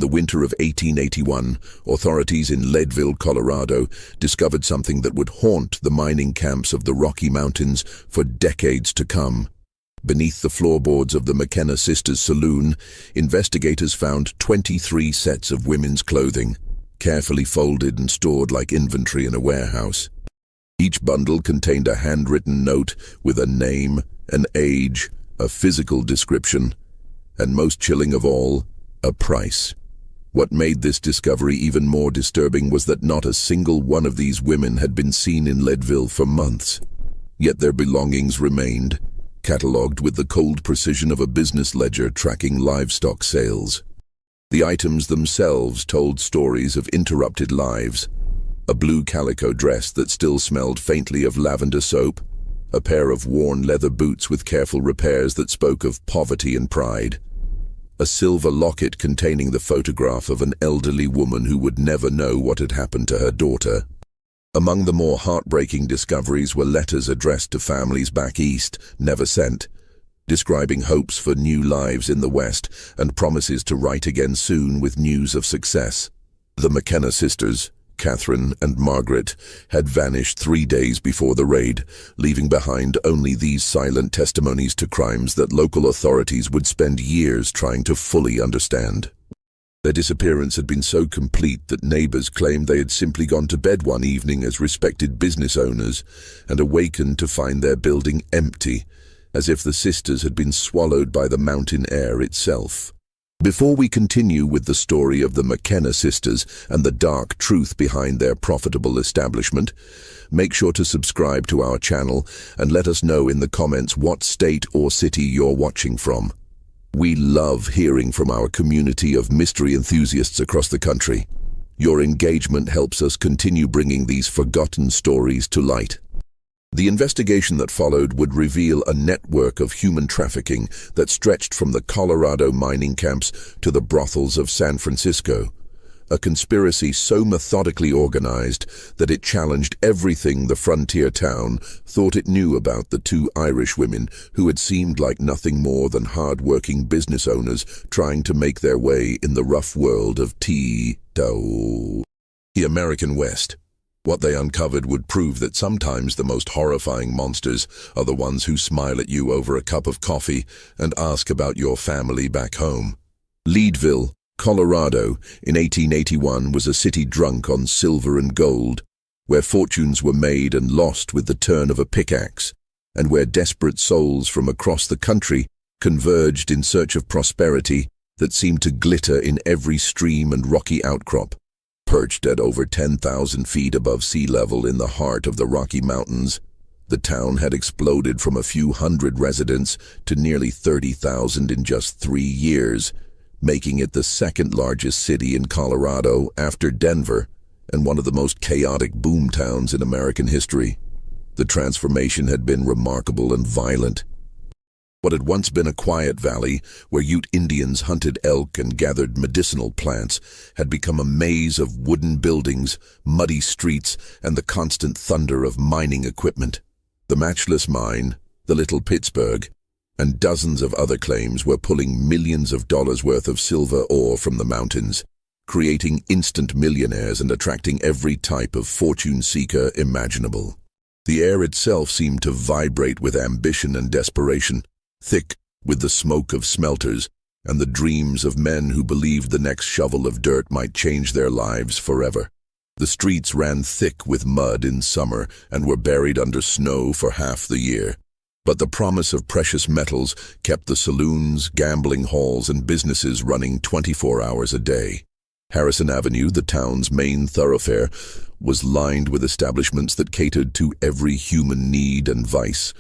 the winter of 1881, authorities in Leadville, Colorado, discovered something that would haunt the mining camps of the Rocky Mountains for decades to come. Beneath the floorboards of the McKenna sisters' saloon, investigators found 23 sets of women's clothing, carefully folded and stored like inventory in a warehouse. Each bundle contained a handwritten note with a name, an age, a physical description, and most chilling of all, a price. What made this discovery even more disturbing was that not a single one of these women had been seen in Leadville for months. Yet their belongings remained, catalogued with the cold precision of a business ledger tracking livestock sales. The items themselves told stories of interrupted lives. A blue calico dress that still smelled faintly of lavender soap, a pair of worn leather boots with careful repairs that spoke of poverty and pride, a silver locket containing the photograph of an elderly woman who would never know what had happened to her daughter. Among the more heartbreaking discoveries were letters addressed to families back east, never sent, describing hopes for new lives in the West and promises to write again soon with news of success. The McKenna sisters, Catherine and Margaret, had vanished 3 days before the raid, leaving behind only these silent testimonies to crimes that local authorities would spend years trying to fully understand. Their disappearance had been so complete that neighbors claimed they had simply gone to bed one evening as respected business owners and awakened to find their building empty, as if the sisters had been swallowed by the mountain air itself. Before we continue with the story of the McKenna sisters and the dark truth behind their profitable establishment, make sure to subscribe to our channel and let us know in the comments what state or city you're watching from. We love hearing from our community of mystery enthusiasts across the country. Your engagement helps us continue bringing these forgotten stories to light. The investigation that followed would reveal a network of human trafficking that stretched from the Colorado mining camps to the brothels of San Francisco, a conspiracy so methodically organized that it challenged everything the frontier town thought it knew about the two Irish women who had seemed like nothing more than hard-working business owners trying to make their way in the rough world of the American West. What they uncovered would prove that sometimes the most horrifying monsters are the ones who smile at you over a cup of coffee and ask about your family back home. Leadville, Colorado, in 1881 was a city drunk on silver and gold, where fortunes were made and lost with the turn of a pickaxe, and where desperate souls from across the country converged in search of prosperity that seemed to glitter in every stream and rocky outcrop. Perched at over 10,000 feet above sea level in the heart of the Rocky Mountains, the town had exploded from a few hundred residents to nearly 30,000 in just 3 years, making it the second largest city in Colorado after Denver and one of the most chaotic boomtowns in American history. The transformation had been remarkable and violent. What had once been a quiet valley where Ute Indians hunted elk and gathered medicinal plants had become a maze of wooden buildings, muddy streets, and the constant thunder of mining equipment. The Matchless Mine, the Little Pittsburgh, and dozens of other claims were pulling millions of dollars worth of silver ore from the mountains, creating instant millionaires and attracting every type of fortune seeker imaginable. The air itself seemed to vibrate with ambition and desperation, thick with the smoke of smelters and the dreams of men who believed the next shovel of dirt might change their lives forever. The streets ran thick with mud in summer and were buried under snow for half the year. But the promise of precious metals kept the saloons, gambling halls, and businesses running 24 hours a day. Harrison Avenue, the town's main thoroughfare, was lined with establishments that catered to every human need and vice.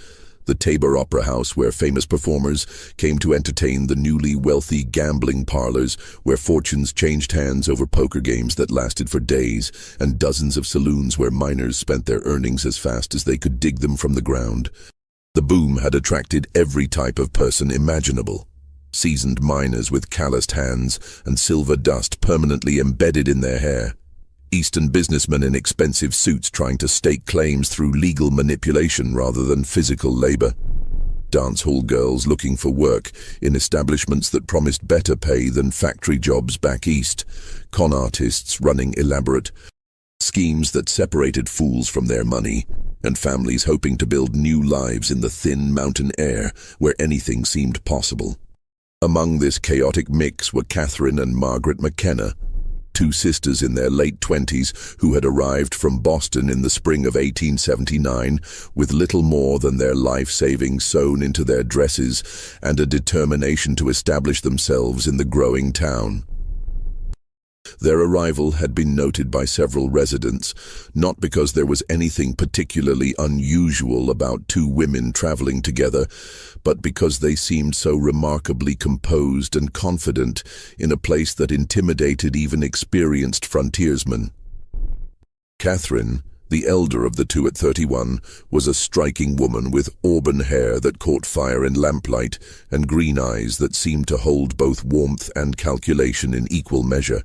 The Tabor Opera House, where famous performers came to entertain the newly wealthy gambling parlors where fortunes changed hands over poker games that lasted for days, and dozens of saloons where miners spent their earnings as fast as they could dig them from the ground. The boom had attracted every type of person imaginable. Seasoned miners with calloused hands and silver dust permanently embedded in their hair. Eastern businessmen in expensive suits trying to stake claims through legal manipulation rather than physical labor. dance hall girls looking for work in establishments that promised better pay than factory jobs back east, con artists running elaborate schemes that separated fools from their money, and families hoping to build new lives in the thin mountain air where anything seemed possible. Among this chaotic mix were Catherine and Margaret McKenna, two sisters in their late 20s who had arrived from Boston in the spring of 1879 with little more than their life savings sewn into their dresses and a determination to establish themselves in the growing town. Their arrival had been noted by several residents, not because there was anything particularly unusual about two women traveling together, but because they seemed so remarkably composed and confident in a place that intimidated even experienced frontiersmen. Catherine, the elder of the two at 31, was a striking woman with auburn hair that caught fire in lamplight and green eyes that seemed to hold both warmth and calculation in equal measure,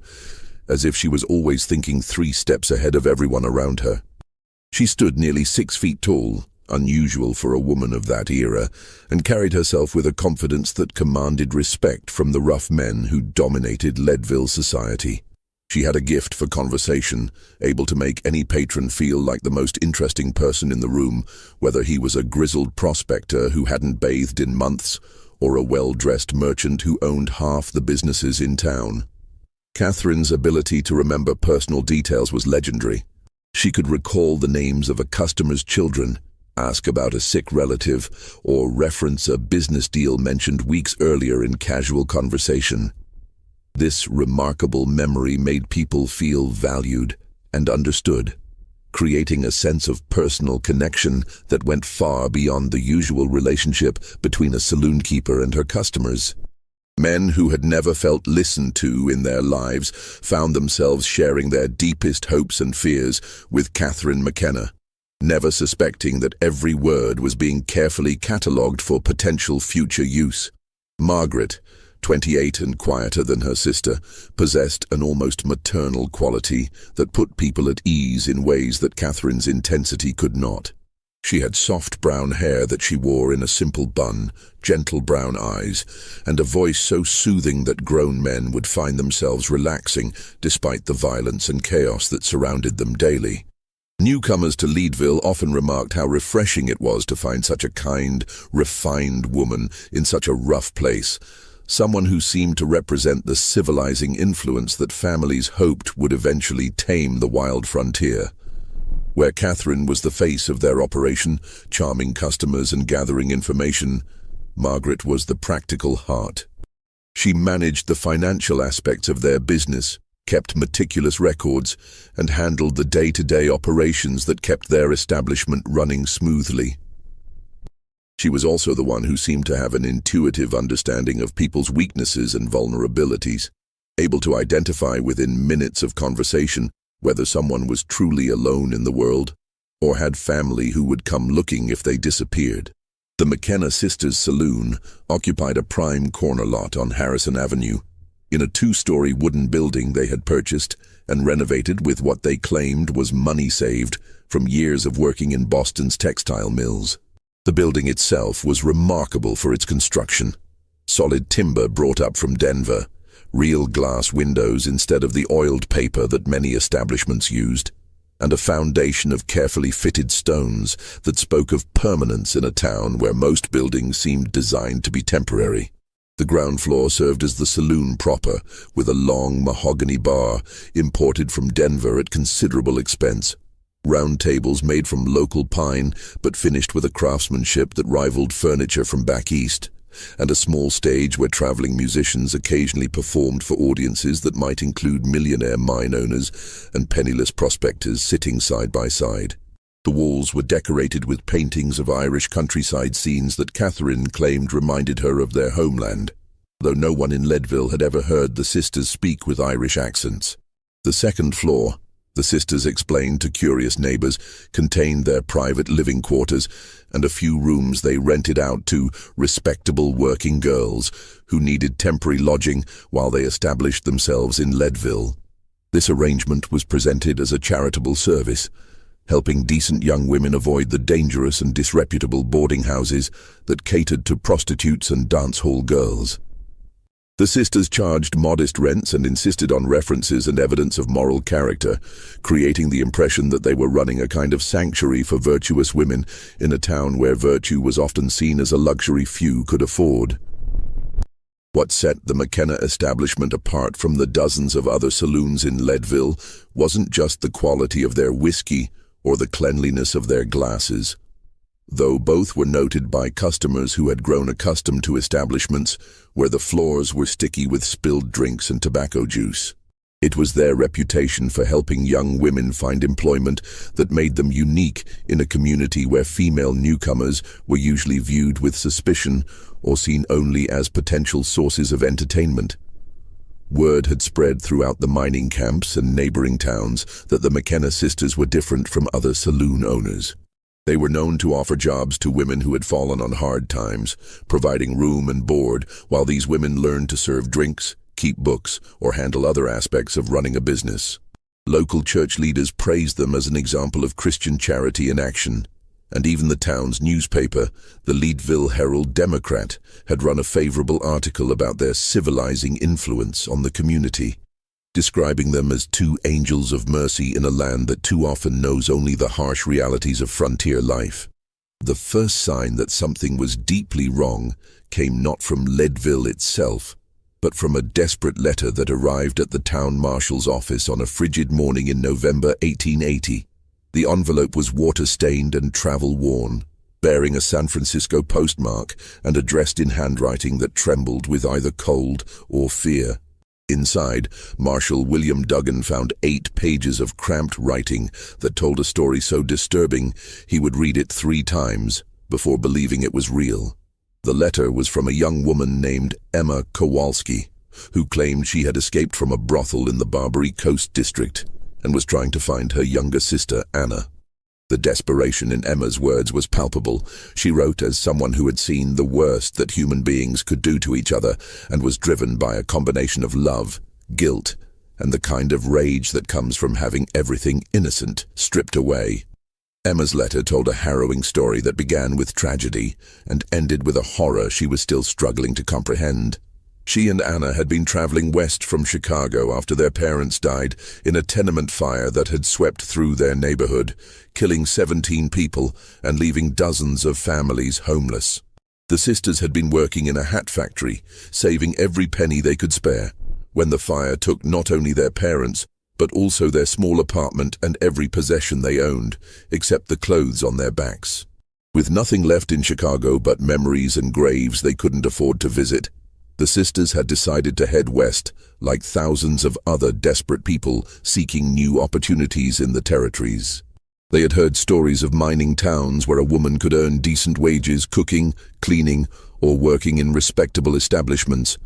as if she was always thinking 3 steps ahead of everyone around her. She stood nearly 6 feet tall, unusual for a woman of that era, and carried herself with a confidence that commanded respect from the rough men who dominated Leadville society. She had a gift for conversation, able to make any patron feel like the most interesting person in the room, whether he was a grizzled prospector who hadn't bathed in months, or a well-dressed merchant who owned half the businesses in town. Catherine's ability to remember personal details was legendary. She could recall the names of a customer's children, ask about a sick relative, or reference a business deal mentioned weeks earlier in casual conversation. This remarkable memory made people feel valued and understood, creating a sense of personal connection that went far beyond the usual relationship between a saloon keeper and her customers. Men who had never felt listened to in their lives found themselves sharing their deepest hopes and fears with Catherine McKenna, never suspecting that every word was being carefully catalogued for potential future use. Margaret, 28 and quieter than her sister, possessed an almost maternal quality that put people at ease in ways that Catherine's intensity could not. She had soft brown hair that she wore in a simple bun, gentle brown eyes, and a voice so soothing that grown men would find themselves relaxing despite the violence and chaos that surrounded them daily. Newcomers to Leadville often remarked how refreshing it was to find such a kind, refined woman in such a rough place, someone who seemed to represent the civilizing influence that families hoped would eventually tame the wild frontier. Where Catherine was the face of their operation, charming customers and gathering information, Margaret was the practical heart. She managed the financial aspects of their business, kept meticulous records, and handled the day-to-day operations that kept their establishment running smoothly. She was also the one who seemed to have an intuitive understanding of people's weaknesses and vulnerabilities, able to identify within minutes of conversation whether someone was truly alone in the world or had family who would come looking if they disappeared. The McKenna sisters' saloon occupied a prime corner lot on Harrison Avenue, in a 2-story wooden building they had purchased and renovated with what they claimed was money saved from years of working in Boston's textile mills. The building itself was remarkable for its construction. Solid timber brought up from Denver, real glass windows instead of the oiled paper that many establishments used, and a foundation of carefully fitted stones that spoke of permanence in a town where most buildings seemed designed to be temporary. The ground floor served as the saloon proper, with a long mahogany bar imported from Denver at considerable expense. Round tables made from local pine but finished with a craftsmanship that rivaled furniture from back east, and a small stage where traveling musicians occasionally performed for audiences that might include millionaire mine owners and penniless prospectors sitting side by side. The walls were decorated with paintings of Irish countryside scenes that Catherine claimed reminded her of their homeland, though no one in Leadville had ever heard the sisters speak with Irish accents. The second floor, the sisters explained to curious neighbors, contained their private living quarters and a few rooms they rented out to respectable working girls who needed temporary lodging while they established themselves in Leadville. This arrangement was presented as a charitable service, helping decent young women avoid the dangerous and disreputable boarding houses that catered to prostitutes and dance hall girls. The sisters charged modest rents and insisted on references and evidence of moral character, creating the impression that they were running a kind of sanctuary for virtuous women in a town where virtue was often seen as a luxury few could afford. What set the McKenna establishment apart from the dozens of other saloons in Leadville wasn't just the quality of their whiskey or the cleanliness of their glasses. Though both were noted by customers who had grown accustomed to establishments where the floors were sticky with spilled drinks and tobacco juice. It was their reputation for helping young women find employment that made them unique in a community where female newcomers were usually viewed with suspicion or seen only as potential sources of entertainment. Word had spread throughout the mining camps and neighboring towns that the McKenna sisters were different from other saloon owners. They were known to offer jobs to women who had fallen on hard times, providing room and board while these women learned to serve drinks, keep books, or handle other aspects of running a business. Local church leaders praised them as an example of Christian charity in action, and even the town's newspaper, the Leadville Herald-Democrat, had run a favorable article about their civilizing influence on the community, describing them as two angels of mercy in a land that too often knows only the harsh realities of frontier life. The first sign that something was deeply wrong came not from Leadville itself, but from a desperate letter that arrived at the town marshal's office on a frigid morning in November 1880. The envelope was water-stained and travel-worn, bearing a San Francisco postmark and addressed in handwriting that trembled with either cold or fear. Inside, Marshal William Duggan found 8 pages of cramped writing that told a story so disturbing he would read it 3 times before believing it was real. The letter was from a young woman named Emma Kowalski, who claimed she had escaped from a brothel in the Barbary Coast district and was trying to find her younger sister, Anna. The desperation in Emma's words was palpable. She wrote as someone who had seen the worst that human beings could do to each other and was driven by a combination of love, guilt, and the kind of rage that comes from having everything innocent stripped away. Emma's letter told a harrowing story that began with tragedy and ended with a horror she was still struggling to comprehend. She and Anna had been traveling west from Chicago after their parents died in a tenement fire that had swept through their neighborhood, killing 17 people and leaving dozens of families homeless. The sisters had been working in a hat factory, saving every penny they could spare, when the fire took not only their parents, but also their small apartment and every possession they owned, except the clothes on their backs. With nothing left in Chicago but memories and graves they couldn't afford to visit, the sisters had decided to head west, like thousands of other desperate people seeking new opportunities in the territories. They had heard stories of mining towns where a woman could earn decent wages cooking, cleaning, or working in respectable establishments,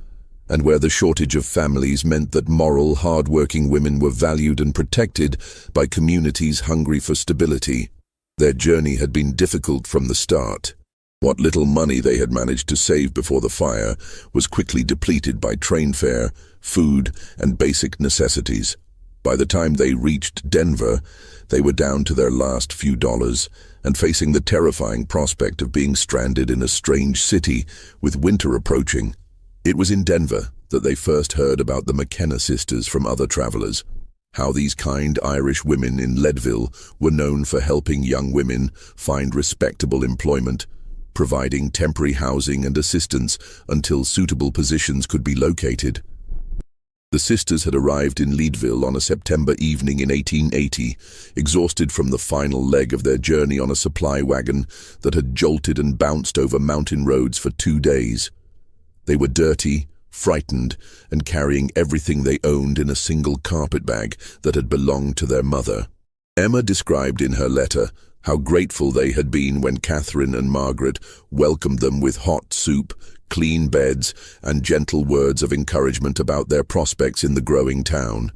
and where the shortage of families meant that moral, hard-working women were valued and protected by communities hungry for stability. Their journey had been difficult from the start. What little money they had managed to save before the fire was quickly depleted by train fare, food, and basic necessities. By the time they reached Denver, they were down to their last few dollars and facing the terrifying prospect of being stranded in a strange city with winter approaching. It was in Denver that they first heard about the McKenna sisters from other travelers, how these kind Irish women in Leadville were known for helping young women find respectable employment, providing temporary housing and assistance until suitable positions could be located. The sisters had arrived in Leadville on a September evening in 1880, exhausted from the final leg of their journey on a supply wagon that had jolted and bounced over mountain roads for 2 days. They were dirty, frightened, and carrying everything they owned in a single carpet bag that had belonged to their mother. Emma described in her letter how grateful they had been when Catherine and Margaret welcomed them with hot soup, clean beds, and gentle words of encouragement about their prospects in the growing town.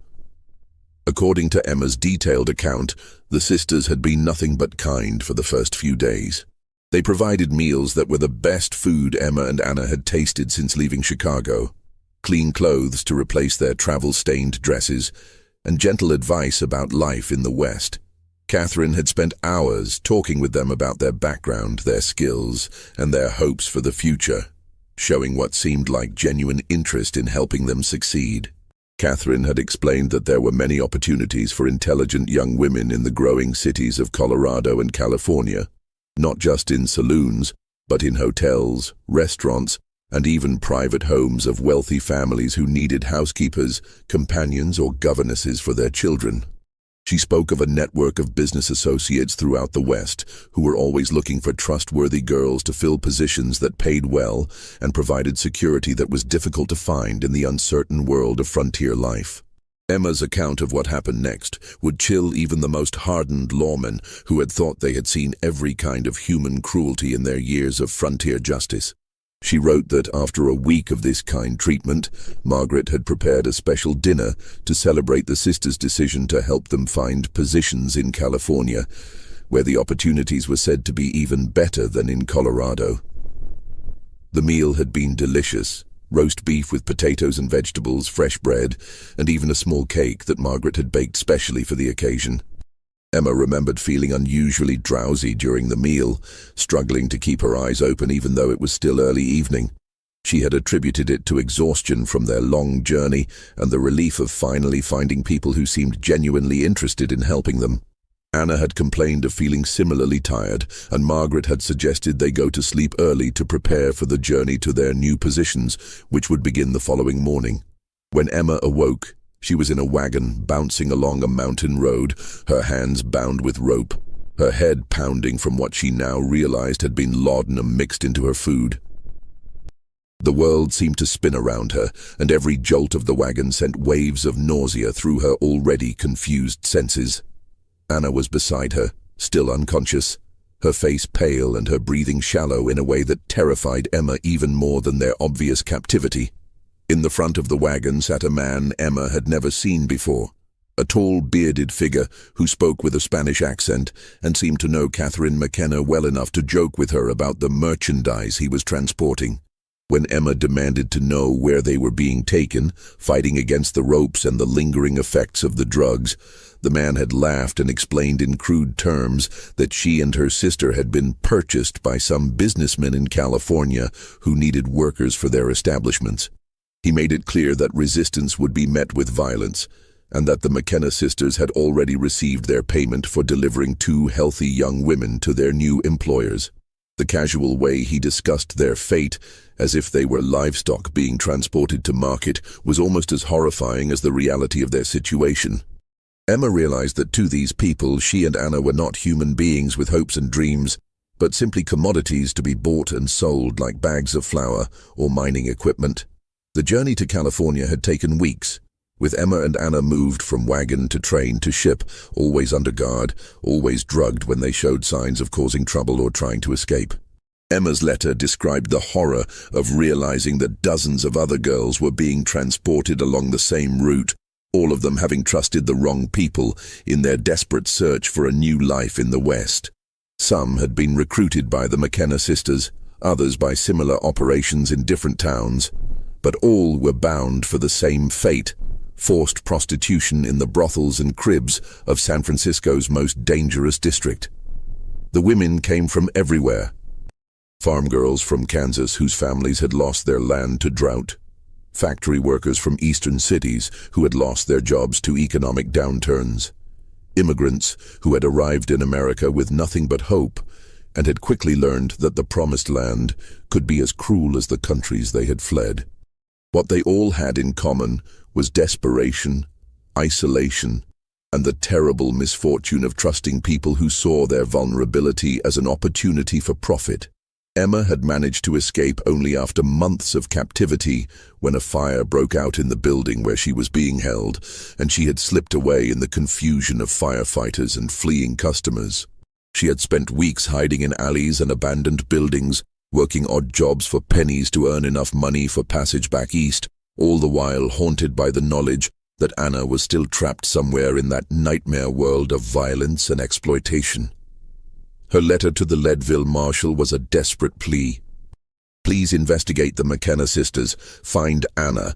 According to Emma's detailed account, the sisters had been nothing but kind for the first few days. They provided meals that were the best food Emma and Anna had tasted since leaving Chicago, clean clothes to replace their travel-stained dresses, and gentle advice about life in the West. Catherine had spent hours talking with them about their background, their skills, and their hopes for the future, showing what seemed like genuine interest in helping them succeed. Catherine had explained that there were many opportunities for intelligent young women in the growing cities of Colorado and California, not just in saloons, but in hotels, restaurants, and even private homes of wealthy families who needed housekeepers, companions, or governesses for their children. She spoke of a network of business associates throughout the West who were always looking for trustworthy girls to fill positions that paid well and provided security that was difficult to find in the uncertain world of frontier life. Emma's account of what happened next would chill even the most hardened lawmen who had thought they had seen every kind of human cruelty in their years of frontier justice. She wrote that after a week of this kind treatment, Margaret had prepared a special dinner to celebrate the sisters' decision to help them find positions in California, where the opportunities were said to be even better than in Colorado. The meal had been delicious: roast beef with potatoes and vegetables, fresh bread, and even a small cake that Margaret had baked specially for the occasion. Emma remembered feeling unusually drowsy during the meal, struggling to keep her eyes open even though it was still early evening. She had attributed it to exhaustion from their long journey and the relief of finally finding people who seemed genuinely interested in helping them. Anna had complained of feeling similarly tired, and Margaret had suggested they go to sleep early to prepare for the journey to their new positions, which would begin the following morning. When Emma awoke, she was in a wagon bouncing along a mountain road, her hands bound with rope, her head pounding from what she now realized had been laudanum mixed into her food. The world seemed to spin around her, and every jolt of the wagon sent waves of nausea through her already confused senses. Anna was beside her, still unconscious, her face pale and her breathing shallow in a way that terrified Emma even more than their obvious captivity. In the front of the wagon sat a man Emma had never seen before, a tall, bearded figure who spoke with a Spanish accent and seemed to know Catherine McKenna well enough to joke with her about the merchandise he was transporting. When Emma demanded to know where they were being taken, fighting against the ropes and the lingering effects of the drugs, the man had laughed and explained in crude terms that she and her sister had been purchased by some businessmen in California who needed workers for their establishments. He made it clear that resistance would be met with violence, and that the McKenna sisters had already received their payment for delivering 2 healthy young women to their new employers. The casual way he discussed their fate, as if they were livestock being transported to market, was almost as horrifying as the reality of their situation. Emma realized that to these people, she and Anna were not human beings with hopes and dreams, but simply commodities to be bought and sold like bags of flour or mining equipment. The journey to California had taken weeks, with Emma and Anna moved from wagon to train to ship, always under guard, always drugged when they showed signs of causing trouble or trying to escape. Emma's letter described the horror of realizing that dozens of other girls were being transported along the same route, all of them having trusted the wrong people in their desperate search for a new life in the West. Some had been recruited by the McKenna sisters, others by similar operations in different towns, but all were bound for the same fate: forced prostitution in the brothels and cribs of San Francisco's most dangerous district. The women came from everywhere. Farm girls from Kansas whose families had lost their land to drought, factory workers from eastern cities who had lost their jobs to economic downturns, immigrants who had arrived in America with nothing but hope and had quickly learned that the promised land could be as cruel as the countries they had fled. What they all had in common was desperation, isolation, and the terrible misfortune of trusting people who saw their vulnerability as an opportunity for profit. Emma had managed to escape only after months of captivity when a fire broke out in the building where she was being held, and she had slipped away in the confusion of firefighters and fleeing customers. She had spent weeks hiding in alleys and abandoned buildings, working odd jobs for pennies to earn enough money for passage back east, all the while haunted by the knowledge that Anna was still trapped somewhere in that nightmare world of violence and exploitation. Her letter to the Leadville marshal was a desperate plea. Please investigate the McKenna sisters, find Anna,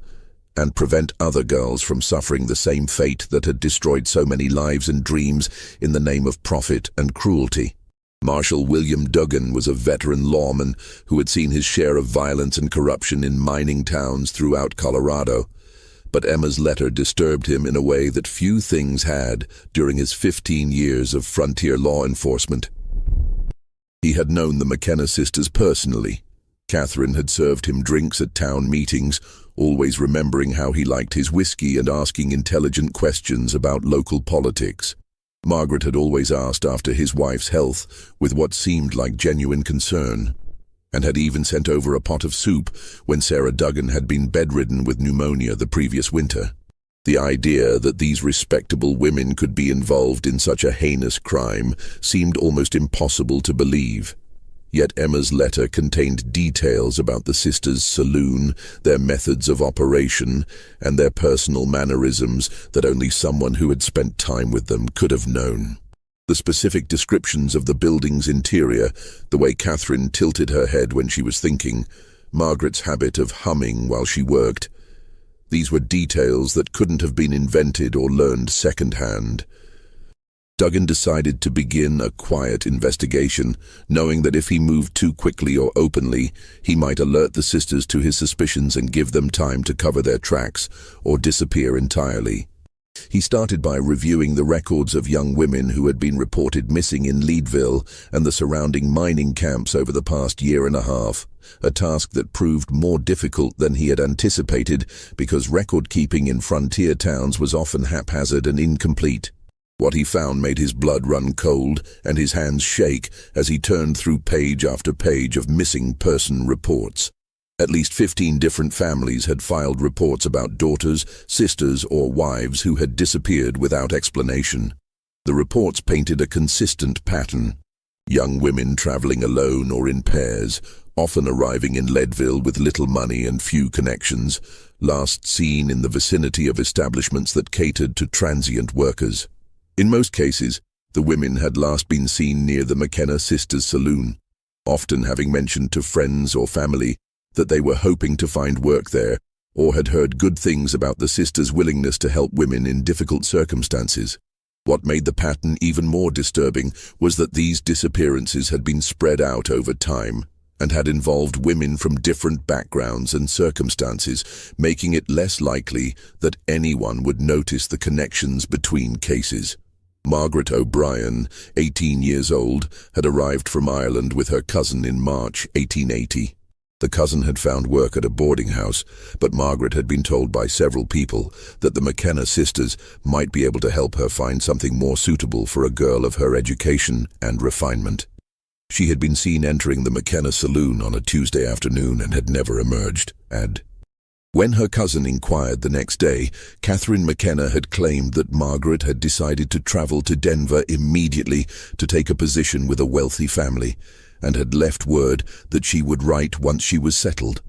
and prevent other girls from suffering the same fate that had destroyed so many lives and dreams in the name of profit and cruelty. Marshal William Duggan was a veteran lawman who had seen his share of violence and corruption in mining towns throughout Colorado. But Emma's letter disturbed him in a way that few things had during his 15 years of frontier law enforcement. He had known the McKenna sisters personally. Catherine had served him drinks at town meetings, always remembering how he liked his whiskey and asking intelligent questions about local politics. Margaret had always asked after his wife's health with what seemed like genuine concern, and had even sent over a pot of soup when Sarah Duggan had been bedridden with pneumonia the previous winter. The idea that these respectable women could be involved in such a heinous crime seemed almost impossible to believe. Yet Emma's letter contained details about the sisters' saloon, their methods of operation, and their personal mannerisms that only someone who had spent time with them could have known. The specific descriptions of the building's interior, the way Catherine tilted her head when she was thinking, Margaret's habit of humming while she worked. These were details that couldn't have been invented or learned secondhand. Duggan decided to begin a quiet investigation, knowing that if he moved too quickly or openly, he might alert the sisters to his suspicions and give them time to cover their tracks or disappear entirely. He started by reviewing the records of young women who had been reported missing in Leadville and the surrounding mining camps over the past year and a half, a task that proved more difficult than he had anticipated because record-keeping in frontier towns was often haphazard and incomplete. What he found made his blood run cold and his hands shake as he turned through page after page of missing person reports. At least 15 different families had filed reports about daughters, sisters, or wives who had disappeared without explanation. The reports painted a consistent pattern. Young women traveling alone or in pairs, often arriving in Leadville with little money and few connections, last seen in the vicinity of establishments that catered to transient workers. In most cases, the women had last been seen near the McKenna sisters' saloon, often having mentioned to friends or family that they were hoping to find work there or had heard good things about the sisters' willingness to help women in difficult circumstances. What made the pattern even more disturbing was that these disappearances had been spread out over time and had involved women from different backgrounds and circumstances, making it less likely that anyone would notice the connections between cases. Margaret O'Brien, 18 years old, had arrived from Ireland with her cousin in March 1880. The cousin had found work at a boarding house, but Margaret had been told by several people that the McKenna sisters might be able to help her find something more suitable for a girl of her education and refinement. She had been seen entering the McKenna saloon on a Tuesday afternoon and had never emerged. When her cousin inquired the next day, Catherine McKenna had claimed that Margaret had decided to travel to Denver immediately to take a position with a wealthy family, and had left word that she would write once she was settled.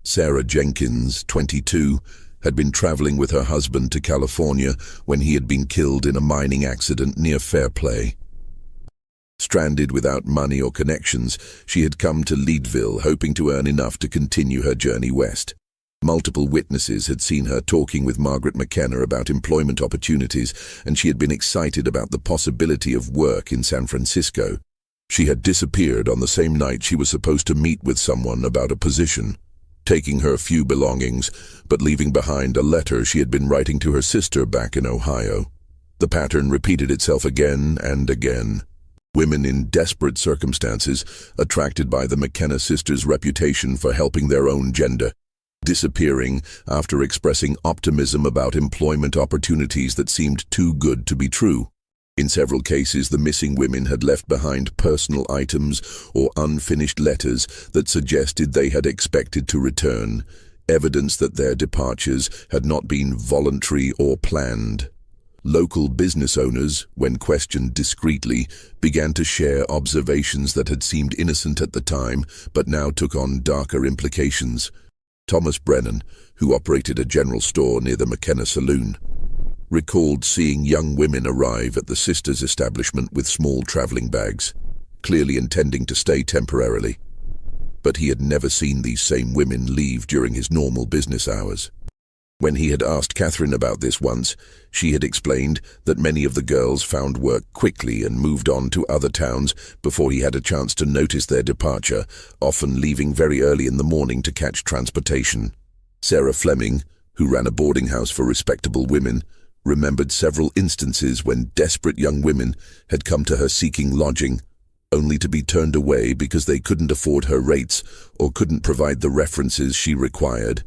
Sarah Jenkins, 22, had been traveling with her husband to California when he had been killed in a mining accident near Fairplay. Stranded without money or connections, she had come to Leadville hoping to earn enough to continue her journey west. Multiple witnesses had seen her talking with Margaret McKenna about employment opportunities, and she had been excited about the possibility of work in San Francisco. She had disappeared on the same night she was supposed to meet with someone about a position, taking her few belongings, but leaving behind a letter she had been writing to her sister back in Ohio. The pattern repeated itself again and again. Women in desperate circumstances, attracted by the McKenna sisters' reputation for helping their own gender, disappearing after expressing optimism about employment opportunities that seemed too good to be true. In several cases, the missing women had left behind personal items or unfinished letters that suggested they had expected to return, evidence that their departures had not been voluntary or planned. Local business owners, when questioned discreetly, began to share observations that had seemed innocent at the time but now took on darker implications. Thomas Brennan, who operated a general store near the McKenna Saloon, recalled seeing young women arrive at the sisters' establishment with small traveling bags, clearly intending to stay temporarily. But he had never seen these same women leave during his normal business hours. When he had asked Catherine about this once, she had explained that many of the girls found work quickly and moved on to other towns before he had a chance to notice their departure, often leaving very early in the morning to catch transportation. Sarah Fleming, who ran a boarding house for respectable women, remembered several instances when desperate young women had come to her seeking lodging, only to be turned away because they couldn't afford her rates or couldn't provide the references she required.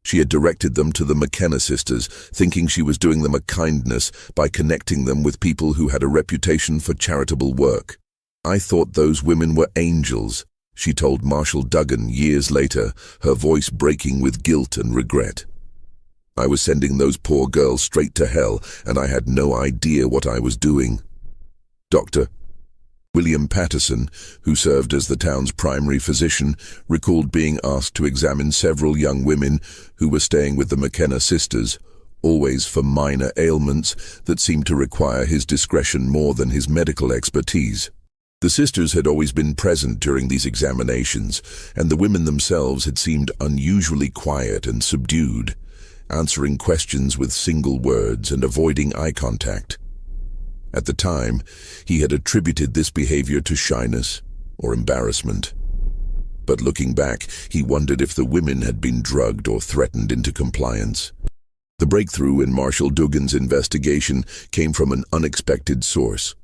She had directed them to the McKenna sisters, thinking she was doing them a kindness by connecting them with people who had a reputation for charitable work. "I thought those women were angels," she told Marshall Duggan years later, her voice breaking with guilt and regret. "I was sending those poor girls straight to hell, and I had no idea what I was doing." Dr. William Patterson, who served as the town's primary physician, recalled being asked to examine several young women who were staying with the McKenna sisters, always for minor ailments that seemed to require his discretion more than his medical expertise. The sisters had always been present during these examinations, and the women themselves had seemed unusually quiet and subdued, answering questions with single words and avoiding eye contact. At the time, he had attributed this behavior to shyness or embarrassment. But looking back, he wondered if the women had been drugged or threatened into compliance. The breakthrough in Marshall Duggan's investigation came from an unexpected source.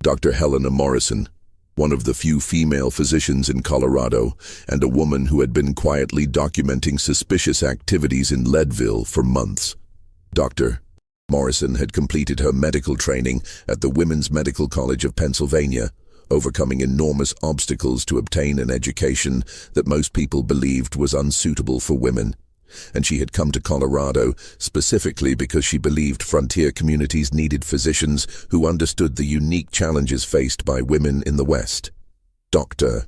Dr. Helena Morrison, one of the few female physicians in Colorado, and a woman who had been quietly documenting suspicious activities in Leadville for months. Dr. Morrison had completed her medical training at the Women's Medical College of Pennsylvania, overcoming enormous obstacles to obtain an education that most people believed was unsuitable for women. And she had come to Colorado specifically because she believed frontier communities needed physicians who understood the unique challenges faced by women in the West. Dr.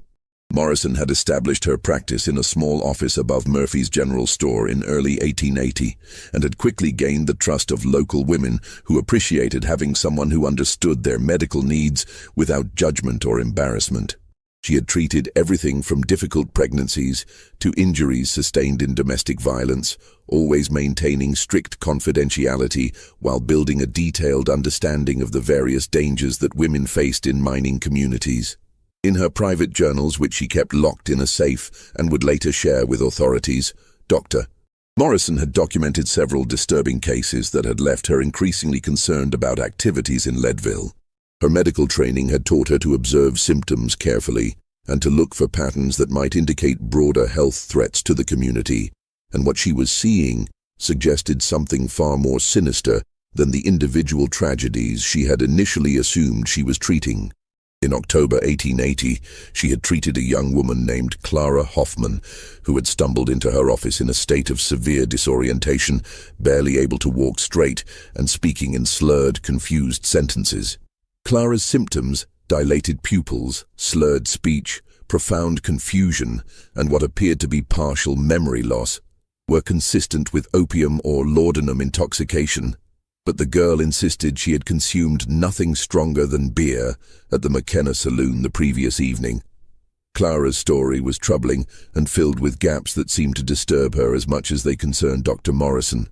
Morrison had established her practice in a small office above Murphy's General Store in early 1880 and had quickly gained the trust of local women who appreciated having someone who understood their medical needs without judgment or embarrassment. She had treated everything from difficult pregnancies to injuries sustained in domestic violence, always maintaining strict confidentiality while building a detailed understanding of the various dangers that women faced in mining communities. In her private journals, which she kept locked in a safe and would later share with authorities, Dr. Morrison had documented several disturbing cases that had left her increasingly concerned about activities in Leadville. Her medical training had taught her to observe symptoms carefully and to look for patterns that might indicate broader health threats to the community, and what she was seeing suggested something far more sinister than the individual tragedies she had initially assumed she was treating. In October 1880, she had treated a young woman named Clara Hoffman, who had stumbled into her office in a state of severe disorientation, barely able to walk straight and speaking in slurred, confused sentences. Clara's symptoms, dilated pupils, slurred speech, profound confusion, and what appeared to be partial memory loss, were consistent with opium or laudanum intoxication. But the girl insisted she had consumed nothing stronger than beer at the McKenna Saloon the previous evening. Clara's story was troubling and filled with gaps that seemed to disturb her as much as they concerned Dr. Morrison.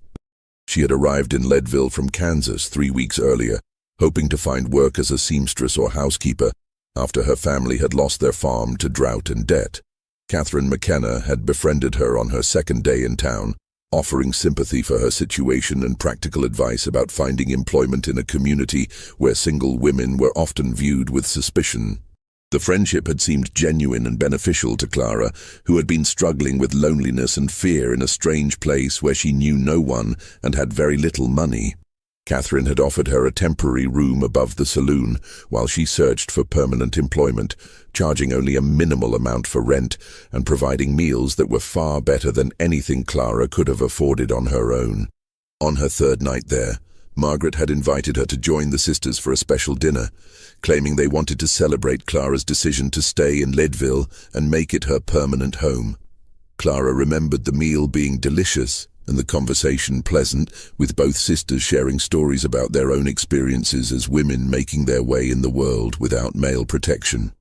She had arrived in Leadville from Kansas 3 weeks earlier, hoping to find work as a seamstress or housekeeper after her family had lost their farm to drought and debt. Catherine McKenna had befriended her on her second day in town, offering sympathy for her situation and practical advice about finding employment in a community where single women were often viewed with suspicion. The friendship had seemed genuine and beneficial to Clara, who had been struggling with loneliness and fear in a strange place where she knew no one and had very little money. Catherine had offered her a temporary room above the saloon while she searched for permanent employment, charging only a minimal amount for rent and providing meals that were far better than anything Clara could have afforded on her own. On her third night there, Margaret had invited her to join the sisters for a special dinner, claiming they wanted to celebrate Clara's decision to stay in Leadville and make it her permanent home. Clara remembered the meal being delicious and the conversation pleasant, with both sisters sharing stories about their own experiences as women making their way in the world without male protection.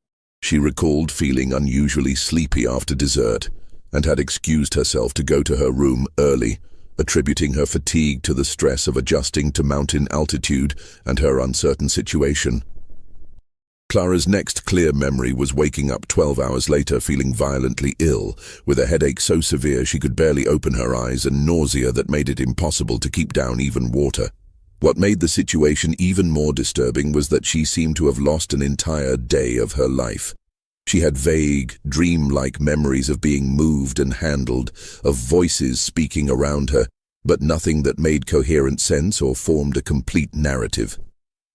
She recalled feeling unusually sleepy after dessert and had excused herself to go to her room early, attributing her fatigue to the stress of adjusting to mountain altitude and her uncertain situation. Clara's next clear memory was waking up 12 hours later feeling violently ill, with a headache so severe she could barely open her eyes and nausea that made it impossible to keep down even water. What made the situation even more disturbing was that she seemed to have lost an entire day of her life. She had vague, dream-like memories of being moved and handled, of voices speaking around her, but nothing that made coherent sense or formed a complete narrative.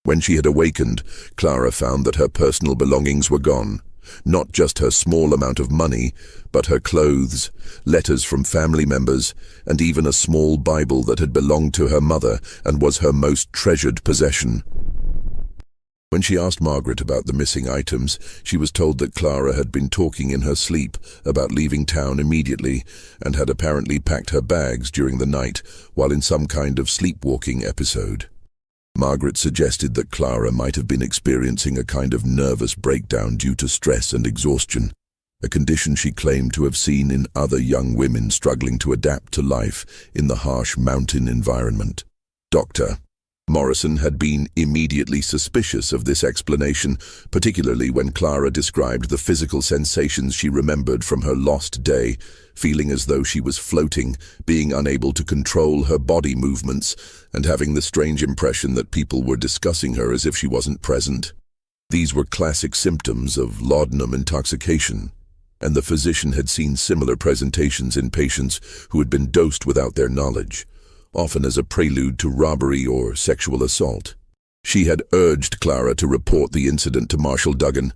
When she had awakened, Clara found that her personal belongings were gone. Not just her small amount of money, but her clothes, letters from family members, and even a small Bible that had belonged to her mother and was her most treasured possession. When she asked Margaret about the missing items, she was told that Clara had been talking in her sleep about leaving town immediately and had apparently packed her bags during the night while in some kind of sleepwalking episode. Margaret suggested that Clara might have been experiencing a kind of nervous breakdown due to stress and exhaustion, a condition she claimed to have seen in other young women struggling to adapt to life in the harsh mountain environment. Dr. Morrison had been immediately suspicious of this explanation, particularly when Clara described the physical sensations she remembered from her lost day, feeling as though she was floating, being unable to control her body movements, and having the strange impression that people were discussing her as if she wasn't present. These were classic symptoms of laudanum intoxication, and the physician had seen similar presentations in patients who had been dosed without their knowledge, often as a prelude to robbery or sexual assault. She had urged Clara to report the incident to Marshal Duggan,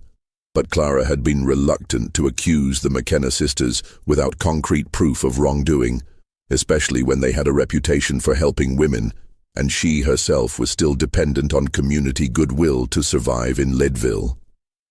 but Clara had been reluctant to accuse the McKenna sisters without concrete proof of wrongdoing, especially when they had a reputation for helping women, and she herself was still dependent on community goodwill to survive in Leadville.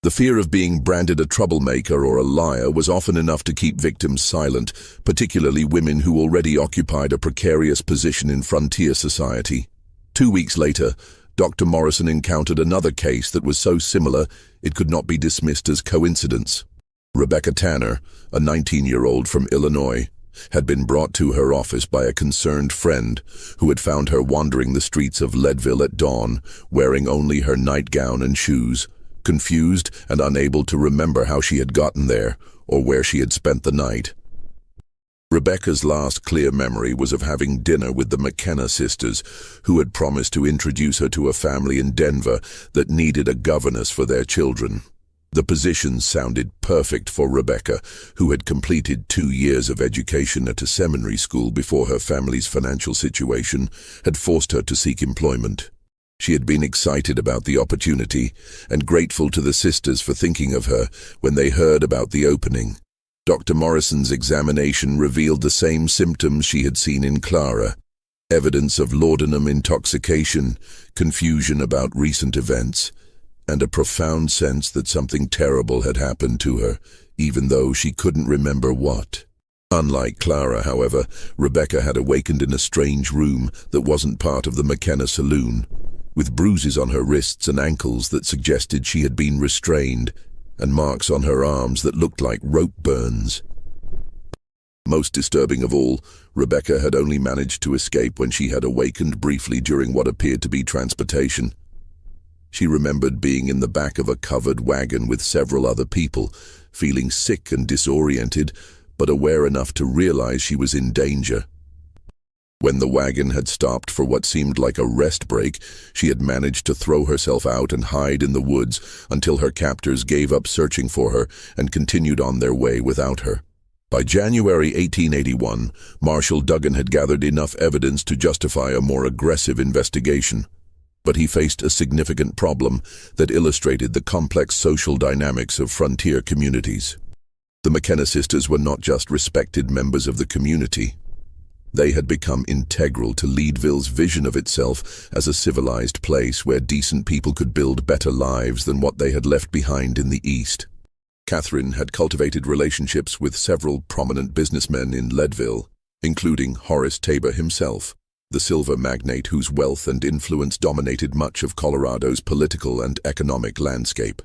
The fear of being branded a troublemaker or a liar was often enough to keep victims silent, particularly women who already occupied a precarious position in frontier society. 2 weeks later, Dr. Morrison encountered another case that was so similar it could not be dismissed as coincidence. Rebecca Tanner, a 19-year-old from Illinois, had been brought to her office by a concerned friend who had found her wandering the streets of Leadville at dawn, wearing only her nightgown and shoes, confused and unable to remember how she had gotten there or where she had spent the night. Rebecca's last clear memory was of having dinner with the McKenna sisters, who had promised to introduce her to a family in Denver that needed a governess for their children. The position sounded perfect for Rebecca, who had completed 2 years of education at a seminary school before her family's financial situation had forced her to seek employment. She had been excited about the opportunity and grateful to the sisters for thinking of her when they heard about the opening. Dr. Morrison's examination revealed the same symptoms she had seen in Clara: evidence of laudanum intoxication, confusion about recent events, and a profound sense that something terrible had happened to her, even though she couldn't remember what. Unlike Clara, however, Rebecca had awakened in a strange room that wasn't part of the McKenna Saloon, with bruises on her wrists and ankles that suggested she had been restrained, and marks on her arms that looked like rope burns. Most disturbing of all, Rebecca had only managed to escape when she had awakened briefly during what appeared to be transportation. She remembered being in the back of a covered wagon with several other people, feeling sick and disoriented, but aware enough to realize she was in danger. When the wagon had stopped for what seemed like a rest break, she had managed to throw herself out and hide in the woods until her captors gave up searching for her and continued on their way without her. By January 1881, Marshal Duggan had gathered enough evidence to justify a more aggressive investigation. But he faced a significant problem that illustrated the complex social dynamics of frontier communities. The McKenna sisters were not just respected members of the community. They had become integral to Leadville's vision of itself as a civilized place where decent people could build better lives than what they had left behind in the East. Catherine had cultivated relationships with several prominent businessmen in Leadville, including Horace Tabor himself, the silver magnate whose wealth and influence dominated much of Colorado's political and economic landscape.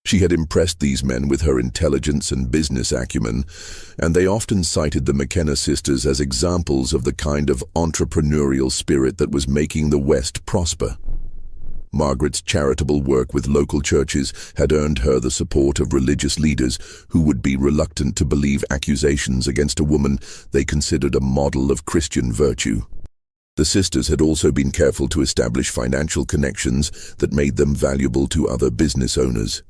She had impressed these men with her intelligence and business acumen, and they often cited the McKenna sisters as examples of the kind of entrepreneurial spirit that was making the West prosper. Margaret's charitable work with local churches had earned her the support of religious leaders who would be reluctant to believe accusations against a woman they considered a model of Christian virtue. The sisters had also been careful to establish financial connections that made them valuable to other business owners.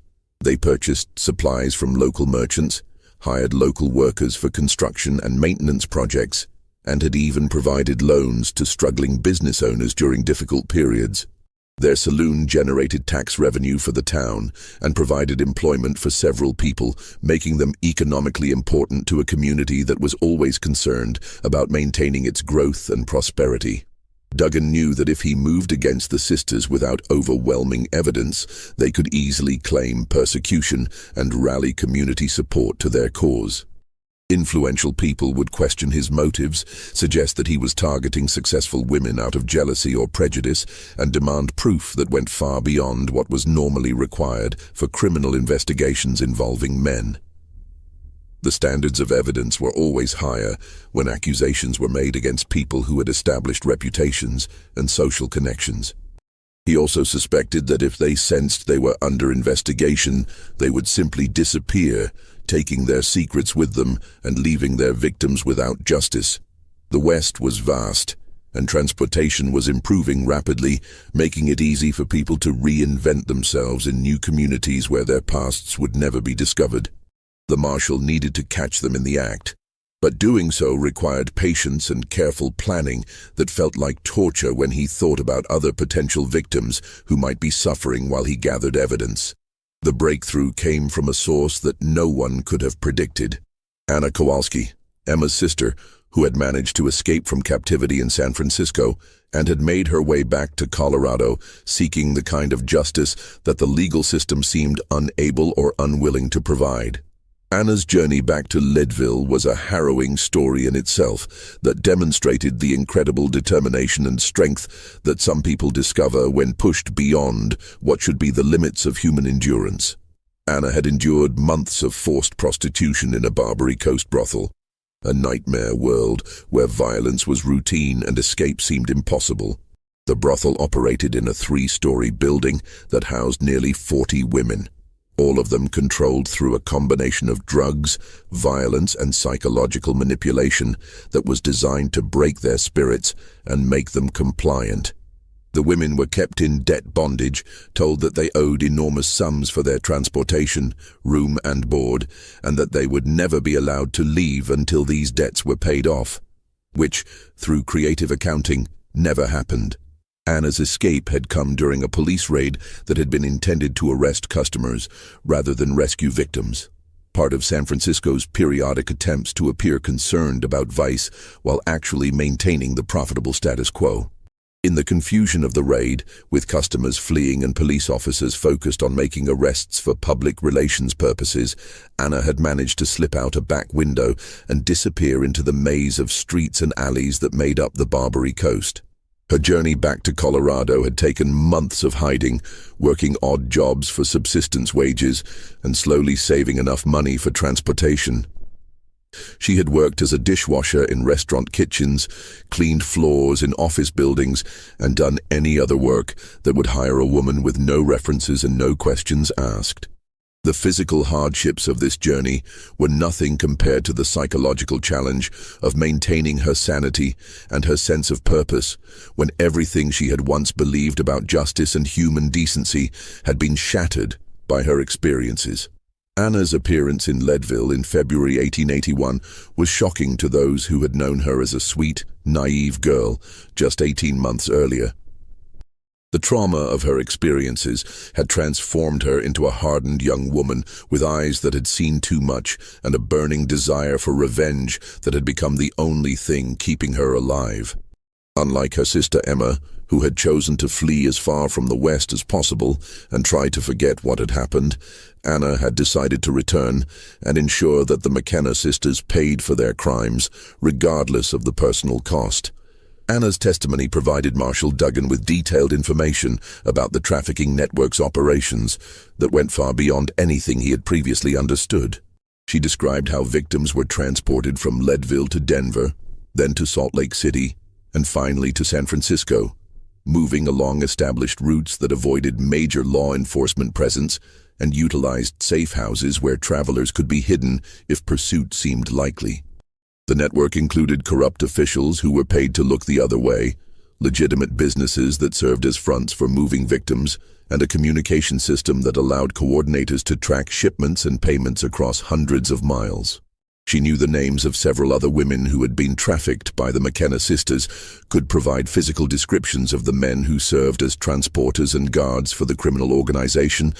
They purchased supplies from local merchants, hired local workers for construction and maintenance projects, and had even provided loans to struggling business owners during difficult periods. Their saloon generated tax revenue for the town and provided employment for several people, making them economically important to a community that was always concerned about maintaining its growth and prosperity. Duggan knew that if he moved against the sisters without overwhelming evidence, they could easily claim persecution and rally community support to their cause. Influential people would question his motives, suggest that he was targeting successful women out of jealousy or prejudice, and demand proof that went far beyond what was normally required for criminal investigations involving men. The standards of evidence were always higher when accusations were made against people who had established reputations and social connections. He also suspected that if they sensed they were under investigation, they would simply disappear, taking their secrets with them and leaving their victims without justice. The West was vast, and transportation was improving rapidly, making it easy for people to reinvent themselves in new communities where their pasts would never be discovered. The marshal needed to catch them in the act, but doing so required patience and careful planning that felt like torture when he thought about other potential victims who might be suffering while he gathered evidence. The breakthrough came from a source that no one could have predicted. Anna Kowalski, Emma's sister, who had managed to escape from captivity in San Francisco and had made her way back to Colorado, seeking the kind of justice that the legal system seemed unable or unwilling to provide. Anna's journey back to Leadville was a harrowing story in itself that demonstrated the incredible determination and strength that some people discover when pushed beyond what should be the limits of human endurance. Anna had endured months of forced prostitution in a Barbary Coast brothel, a nightmare world where violence was routine and escape seemed impossible. The brothel operated in a 3-story building that housed nearly 40 women, all of them controlled through a combination of drugs, violence, and psychological manipulation that was designed to break their spirits and make them compliant. The women were kept in debt bondage, told that they owed enormous sums for their transportation, room and board, and that they would never be allowed to leave until these debts were paid off, which, through creative accounting, never happened. Anna's escape had come during a police raid that had been intended to arrest customers rather than rescue victims, part of San Francisco's periodic attempts to appear concerned about vice while actually maintaining the profitable status quo. In the confusion of the raid, with customers fleeing and police officers focused on making arrests for public relations purposes, Anna had managed to slip out a back window and disappear into the maze of streets and alleys that made up the Barbary Coast. Her journey back to Colorado had taken months of hiding, working odd jobs for subsistence wages, and slowly saving enough money for transportation. She had worked as a dishwasher in restaurant kitchens, cleaned floors in office buildings, and done any other work that would hire a woman with no references and no questions asked. The physical hardships of this journey were nothing compared to the psychological challenge of maintaining her sanity and her sense of purpose when everything she had once believed about justice and human decency had been shattered by her experiences. Anna's appearance in Leadville in February 1881 was shocking to those who had known her as a sweet, naive girl just 18 months earlier. The trauma of her experiences had transformed her into a hardened young woman with eyes that had seen too much and a burning desire for revenge that had become the only thing keeping her alive. Unlike her sister Emma, who had chosen to flee as far from the West as possible and try to forget what had happened, Anna had decided to return and ensure that the McKenna sisters paid for their crimes, regardless of the personal cost. Anna's testimony provided Marshal Duggan with detailed information about the trafficking network's operations that went far beyond anything he had previously understood. She described how victims were transported from Leadville to Denver, then to Salt Lake City, and finally to San Francisco, moving along established routes that avoided major law enforcement presence and utilized safe houses where travelers could be hidden if pursuit seemed likely. The network included corrupt officials who were paid to look the other way, legitimate businesses that served as fronts for moving victims, and a communication system that allowed coordinators to track shipments and payments across hundreds of miles. She knew the names of several other women who had been trafficked by the McKenna sisters, could provide physical descriptions of the men who served as transporters and guards for the criminal organization,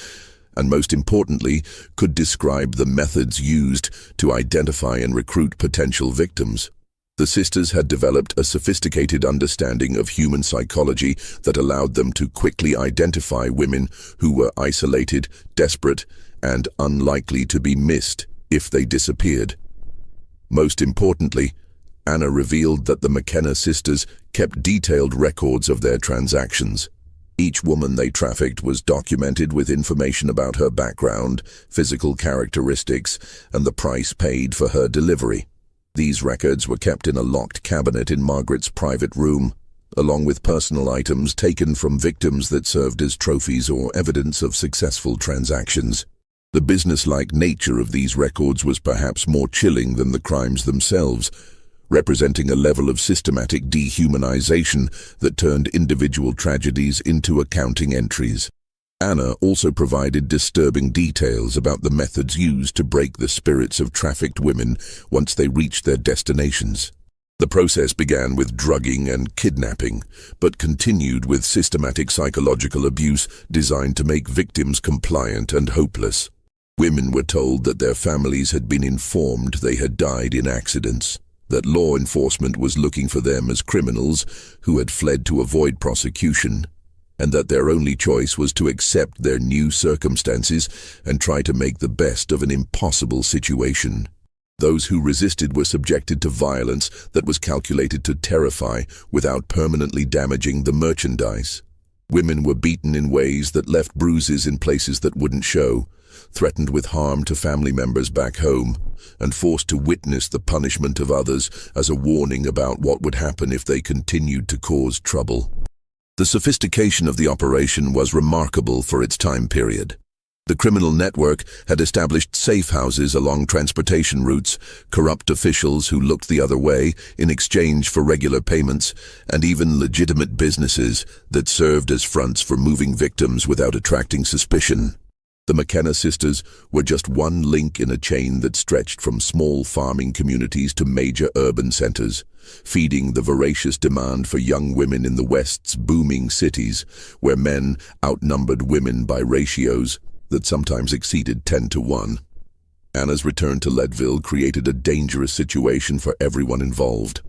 and most importantly, could describe the methods used to identify and recruit potential victims. The sisters had developed a sophisticated understanding of human psychology that allowed them to quickly identify women who were isolated, desperate, and unlikely to be missed if they disappeared. Most importantly, Anna revealed that the McKenna sisters kept detailed records of their transactions. Each woman they trafficked was documented with information about her background, physical characteristics, and the price paid for her delivery. These records were kept in a locked cabinet in Margaret's private room, along with personal items taken from victims that served as trophies or evidence of successful transactions. The business-like nature of these records was perhaps more chilling than the crimes themselves, representing a level of systematic dehumanization that turned individual tragedies into accounting entries. Anna also provided disturbing details about the methods used to break the spirits of trafficked women once they reached their destinations. The process began with drugging and kidnapping, but continued with systematic psychological abuse designed to make victims compliant and hopeless. Women were told that their families had been informed they had died in accidents, that law enforcement was looking for them as criminals who had fled to avoid prosecution, and that their only choice was to accept their new circumstances and try to make the best of an impossible situation. Those who resisted were subjected to violence that was calculated to terrify without permanently damaging the merchandise. Women were beaten in ways that left bruises in places that wouldn't show, threatened with harm to family members back home, and forced to witness the punishment of others as a warning about what would happen if they continued to cause trouble. The sophistication of the operation was remarkable for its time period. The criminal network had established safe houses along transportation routes, corrupt officials who looked the other way in exchange for regular payments, and even legitimate businesses that served as fronts for moving victims without attracting suspicion. The McKenna sisters were just one link in a chain that stretched from small farming communities to major urban centers, feeding the voracious demand for young women in the West's booming cities, where men outnumbered women by ratios that sometimes exceeded 10-1. Anna's return to Leadville created a dangerous situation for everyone involved.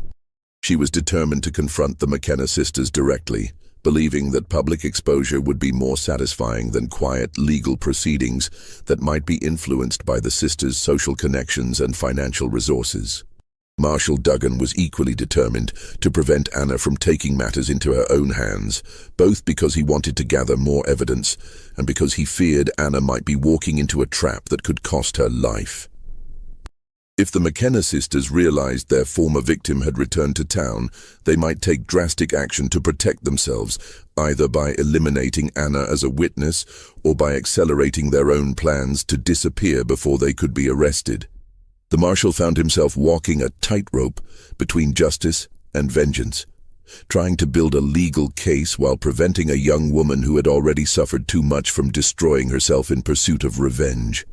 She was determined to confront the McKenna sisters directly, believing that public exposure would be more satisfying than quiet legal proceedings that might be influenced by the sisters' social connections and financial resources. Marshal Duggan was equally determined to prevent Anna from taking matters into her own hands, both because he wanted to gather more evidence and because he feared Anna might be walking into a trap that could cost her life. If the McKenna sisters realized their former victim had returned to town, they might take drastic action to protect themselves, either by eliminating Anna as a witness or by accelerating their own plans to disappear before they could be arrested. The marshal found himself walking a tightrope between justice and vengeance, trying to build a legal case while preventing a young woman who had already suffered too much from destroying herself in pursuit of revenge.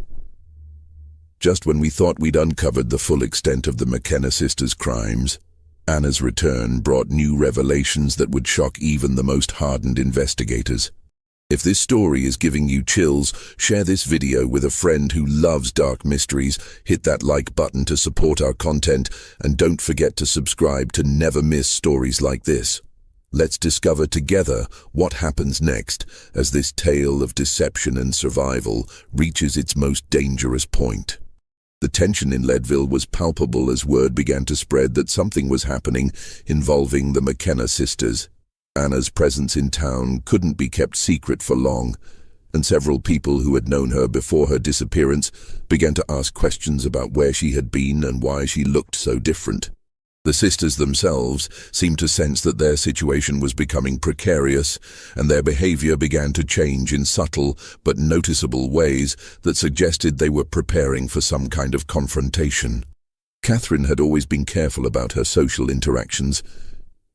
Just when we thought we'd uncovered the full extent of the McKenna sisters' crimes, Anna's return brought new revelations that would shock even the most hardened investigators. If this story is giving you chills, share this video with a friend who loves dark mysteries, hit that like button to support our content, and don't forget to subscribe to never miss stories like this. Let's discover together what happens next as this tale of deception and survival reaches its most dangerous point. The tension in Leadville was palpable as word began to spread that something was happening involving the McKenna sisters. Anna's presence in town couldn't be kept secret for long, and several people who had known her before her disappearance began to ask questions about where she had been and why she looked so different. The sisters themselves seemed to sense that their situation was becoming precarious, and their behavior began to change in subtle but noticeable ways that suggested they were preparing for some kind of confrontation. Catherine had always been careful about her social interactions,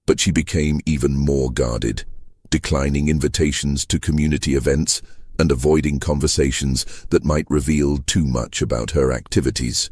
but she became even more guarded, declining invitations to community events and avoiding conversations that might reveal too much about her activities.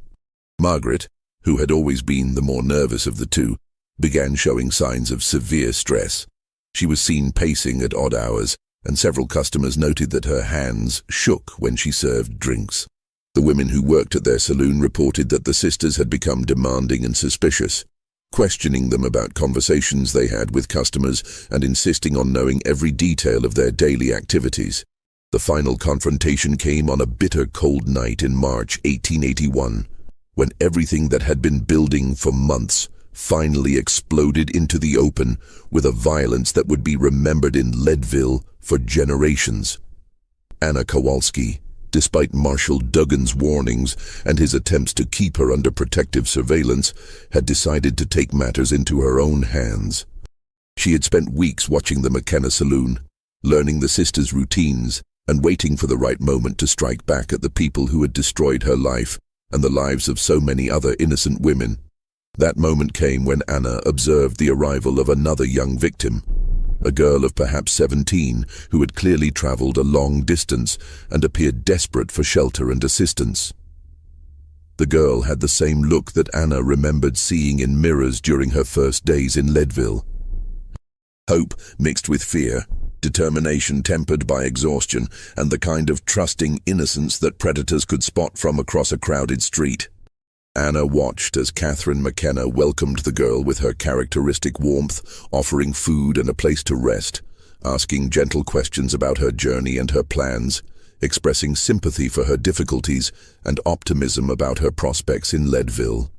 Margaret, who had always been the more nervous of the two, began showing signs of severe stress. She was seen pacing at odd hours, and several customers noted that her hands shook when she served drinks. The women who worked at their saloon reported that the sisters had become demanding and suspicious, questioning them about conversations they had with customers and insisting on knowing every detail of their daily activities. The final confrontation came on a bitter cold night in March 1881, when everything that had been building for months finally exploded into the open with a violence that would be remembered in Leadville for generations. Anna Kowalski, despite Marshal Duggan's warnings and his attempts to keep her under protective surveillance, had decided to take matters into her own hands. She had spent weeks watching the McKenna Saloon, learning the sisters' routines, and waiting for the right moment to strike back at the people who had destroyed her life and the lives of so many other innocent women. That moment came when Anna observed the arrival of another young victim, a girl of perhaps 17 who had clearly traveled a long distance and appeared desperate for shelter and assistance. The girl had the same look that Anna remembered seeing in mirrors during her first days in Leadville. Hope mixed with fear, determination tempered by exhaustion, and the kind of trusting innocence that predators could spot from across a crowded street. Anna watched as Catherine McKenna welcomed the girl with her characteristic warmth, offering food and a place to rest, asking gentle questions about her journey and her plans, expressing sympathy for her difficulties and optimism about her prospects in Leadville.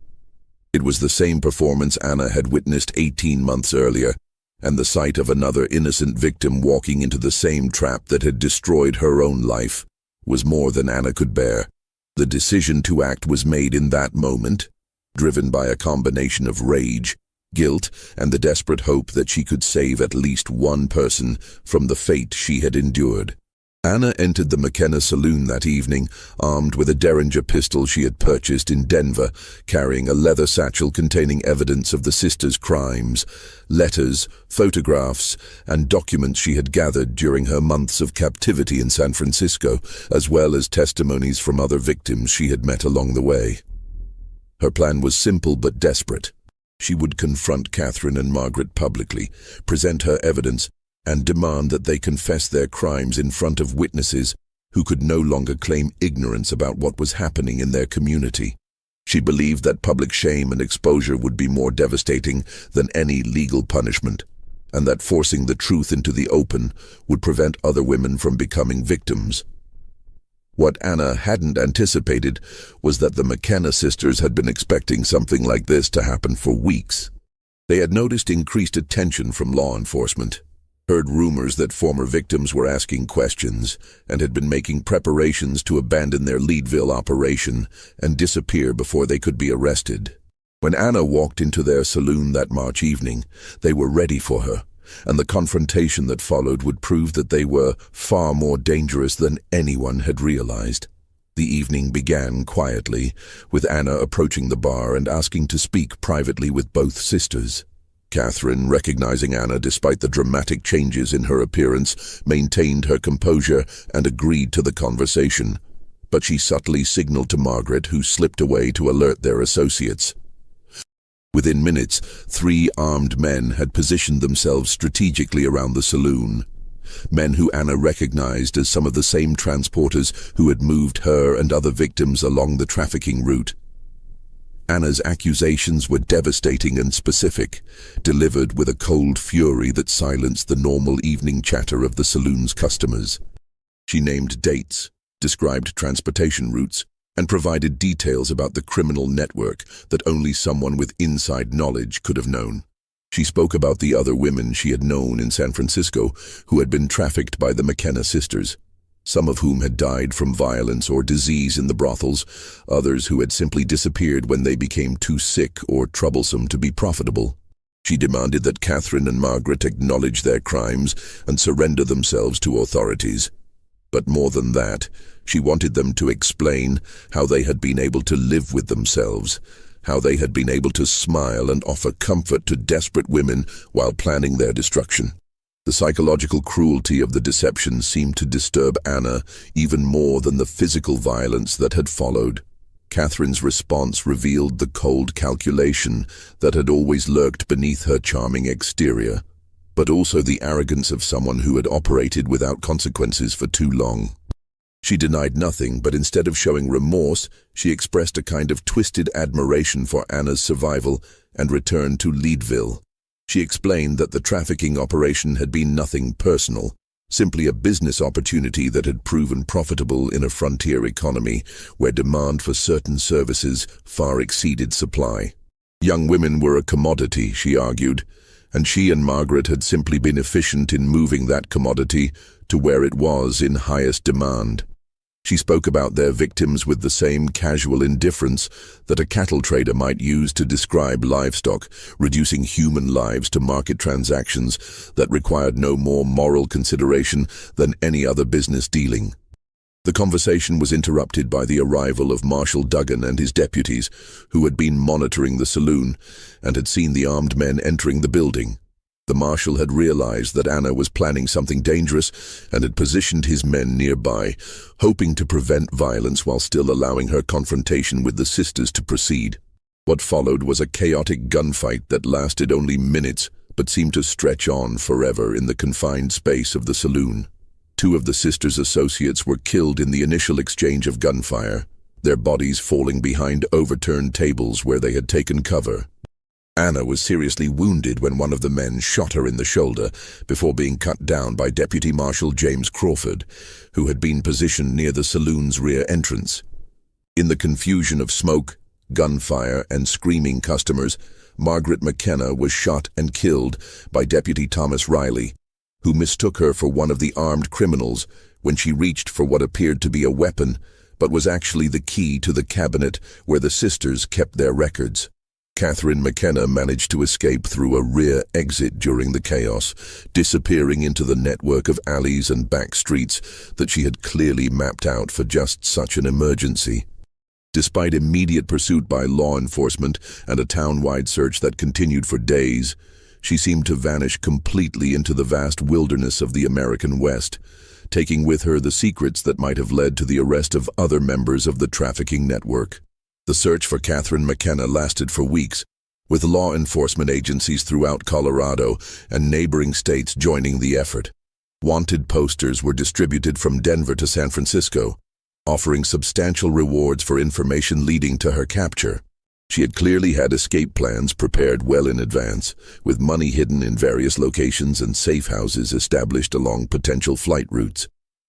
It was the same performance Anna had witnessed 18 months earlier, and the sight of another innocent victim walking into the same trap that had destroyed her own life was more than Anna could bear. The decision to act was made in that moment, driven by a combination of rage, guilt, and the desperate hope that she could save at least one person from the fate she had endured. Anna entered the McKenna Saloon that evening, armed with a Derringer pistol she had purchased in Denver, carrying a leather satchel containing evidence of the sisters' crimes, letters, photographs, and documents she had gathered during her months of captivity in San Francisco, as well as testimonies from other victims she had met along the way. Her plan was simple but desperate. She would confront Catherine and Margaret publicly, present her evidence, and demand that they confess their crimes in front of witnesses who could no longer claim ignorance about what was happening in their community. She believed that public shame and exposure would be more devastating than any legal punishment, and that forcing the truth into the open would prevent other women from becoming victims. What Anna hadn't anticipated was that the McKenna sisters had been expecting something like this to happen for weeks. They had noticed increased attention from law enforcement, heard rumors that former victims were asking questions, and had been making preparations to abandon their Leadville operation and disappear before they could be arrested. When Anna walked into their saloon that March evening, they were ready for her, and the confrontation that followed would prove that they were far more dangerous than anyone had realized. The evening began quietly, with Anna approaching the bar and asking to speak privately with both sisters. Catherine, recognizing Anna despite the dramatic changes in her appearance, maintained her composure and agreed to the conversation, but she subtly signaled to Margaret, who slipped away to alert their associates. Within minutes, 3 armed men had positioned themselves strategically around the saloon, men who Anna recognized as some of the same transporters who had moved her and other victims along the trafficking route. Anna's accusations were devastating and specific, delivered with a cold fury that silenced the normal evening chatter of the saloon's customers. She named dates, described transportation routes, and provided details about the criminal network that only someone with inside knowledge could have known. She spoke about the other women she had known in San Francisco who had been trafficked by the McKenna sisters, some of whom had died from violence or disease in the brothels, others who had simply disappeared when they became too sick or troublesome to be profitable. She demanded that Catherine and Margaret acknowledge their crimes and surrender themselves to authorities. But more than that, she wanted them to explain how they had been able to live with themselves, how they had been able to smile and offer comfort to desperate women while planning their destruction. The psychological cruelty of the deception seemed to disturb Anna even more than the physical violence that had followed. Catherine's response revealed the cold calculation that had always lurked beneath her charming exterior, but also the arrogance of someone who had operated without consequences for too long. She denied nothing, but instead of showing remorse, she expressed a kind of twisted admiration for Anna's survival and return to Leadville. She explained that the trafficking operation had been nothing personal, simply a business opportunity that had proven profitable in a frontier economy where demand for certain services far exceeded supply. Young women were a commodity, she argued, and she and Margaret had simply been efficient in moving that commodity to where it was in highest demand. She spoke about their victims with the same casual indifference that a cattle trader might use to describe livestock, reducing human lives to market transactions that required no more moral consideration than any other business dealing. The conversation was interrupted by the arrival of Marshal Duggan and his deputies, who had been monitoring the saloon and had seen the armed men entering the building. The marshal had realized that Anna was planning something dangerous and had positioned his men nearby, hoping to prevent violence while still allowing her confrontation with the sisters to proceed. What followed was a chaotic gunfight that lasted only minutes but seemed to stretch on forever in the confined space of the saloon. Two of the sisters' associates were killed in the initial exchange of gunfire, their bodies falling behind overturned tables where they had taken cover. Anna was seriously wounded when one of the men shot her in the shoulder before being cut down by Deputy Marshal James Crawford, who had been positioned near the saloon's rear entrance. In the confusion of smoke, gunfire, and screaming customers, Margaret McKenna was shot and killed by Deputy Thomas Riley, who mistook her for one of the armed criminals when she reached for what appeared to be a weapon, but was actually the key to the cabinet where the sisters kept their records. Catherine McKenna managed to escape through a rear exit during the chaos, disappearing into the network of alleys and back streets that she had clearly mapped out for just such an emergency. Despite immediate pursuit by law enforcement and a town-wide search that continued for days, she seemed to vanish completely into the vast wilderness of the American West, taking with her the secrets that might have led to the arrest of other members of the trafficking network. The search for Catherine McKenna lasted for weeks, with law enforcement agencies throughout Colorado and neighboring states joining the effort. Wanted posters were distributed from Denver to San Francisco, offering substantial rewards for information leading to her capture. She had clearly had escape plans prepared well in advance, with money hidden in various locations and safe houses established along potential flight routes.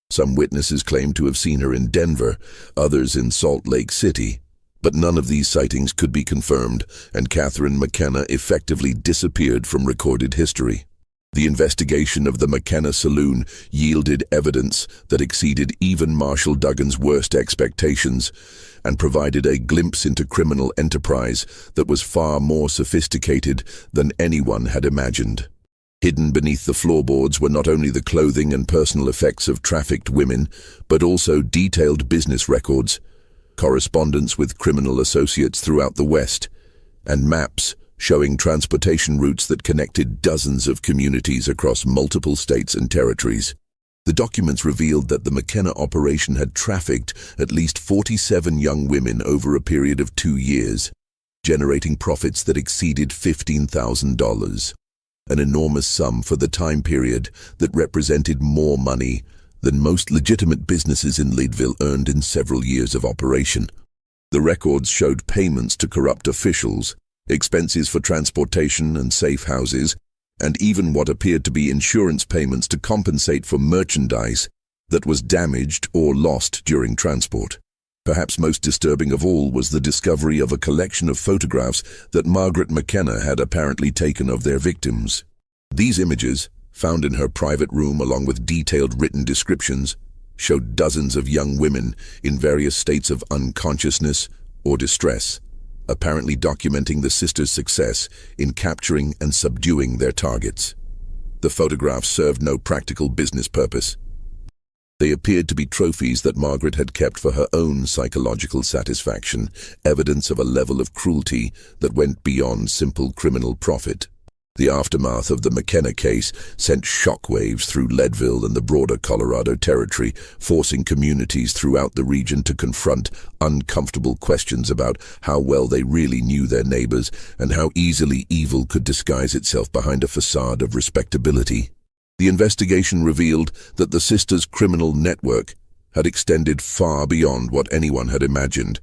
Some witnesses claimed to have seen her in Denver, others in Salt Lake City. But none of these sightings could be confirmed, and Catherine McKenna effectively disappeared from recorded history. The investigation of the McKenna Saloon yielded evidence that exceeded even Marshal Duggan's worst expectations and provided a glimpse into criminal enterprise that was far more sophisticated than anyone had imagined. Hidden beneath the floorboards were not only the clothing and personal effects of trafficked women, but also detailed business records, correspondence with criminal associates throughout the West, and maps showing transportation routes that connected dozens of communities across multiple states and territories. The documents revealed that the McKenna operation had trafficked at least 47 young women over a period of 2 years, generating profits that exceeded $15,000, an enormous sum for the time period that represented more money than most legitimate businesses in Leadville earned in several years of operation. The records showed payments to corrupt officials, expenses for transportation and safe houses, and even what appeared to be insurance payments to compensate for merchandise that was damaged or lost during transport. Perhaps most disturbing of all was the discovery of a collection of photographs that Margaret McKenna had apparently taken of their victims. These images, found in her private room along with detailed written descriptions, showed dozens of young women in various states of unconsciousness or distress, apparently documenting the sisters' success in capturing and subduing their targets. The photographs served no practical business purpose. They appeared to be trophies that Margaret had kept for her own psychological satisfaction, evidence of a level of cruelty that went beyond simple criminal profit. The aftermath of the McKenna case sent shockwaves through Leadville and the broader Colorado Territory, forcing communities throughout the region to confront uncomfortable questions about how well they really knew their neighbors and how easily evil could disguise itself behind a facade of respectability. The investigation revealed that the sisters' criminal network had extended far beyond what anyone had imagined,